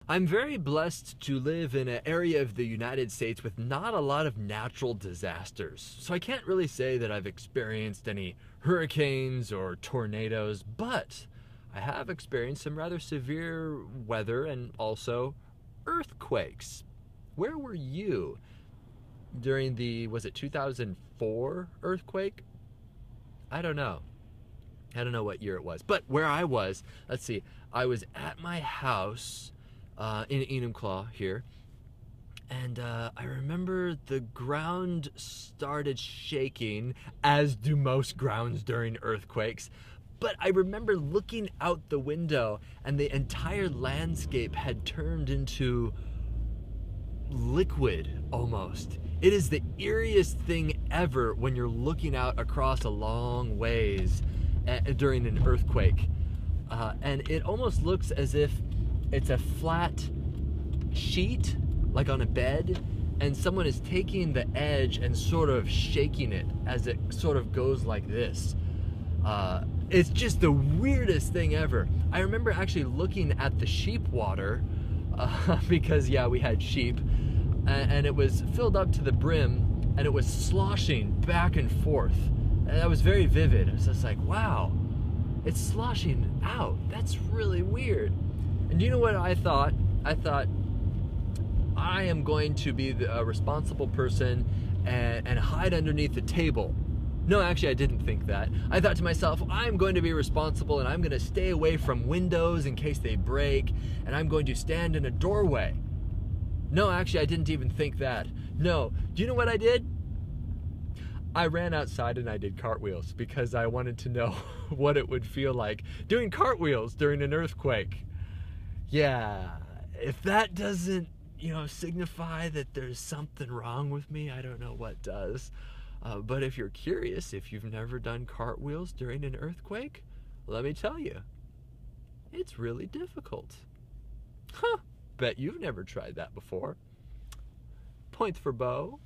I'm very blessed to live in an area of the United States with not a lot of natural disasters. So I can't really say that I've experienced any hurricanes or tornadoes, but I have experienced some rather severe weather and also earthquakes. Where were you during the, was it 2004 earthquake? I don't know. I don't know what year it was. But where I was, let's see, I was at my house in Enumclaw here, and I remember the ground started shaking, as do most grounds during earthquakes. But I remember looking out the window, and the entire landscape had turned into liquid almost. It is the eeriest thing ever when you're looking out across a long ways during an earthquake. And it almost looks as if it's a flat sheet, like on a bed, and someone is taking the edge and sort of shaking it as it sort of goes like this. It's just the weirdest thing ever. I remember actually looking at the sheep water, because yeah, we had sheep, and it was filled up to the brim, and it was sloshing back and forth. And that was very vivid. It was just like, wow, it's sloshing out. That's really weird. And you know what I thought? I thought, I am going to be the responsible person and hide underneath the table. No, actually, I didn't think that. I thought to myself, I'm going to be responsible and I'm going to stay away from windows in case they break, and I'm going to stand in a doorway. No, actually, I didn't even think that. No. Do you know what I did? I ran outside and I did cartwheels because I wanted to know what it would feel like doing cartwheels during an earthquake. Yeah, if that doesn't, signify that there's something wrong with me, I don't know what does. But if you're curious, if you've never done cartwheels during an earthquake, let me tell you, it's really difficult. Huh, bet you've never tried that before. Points for Bo.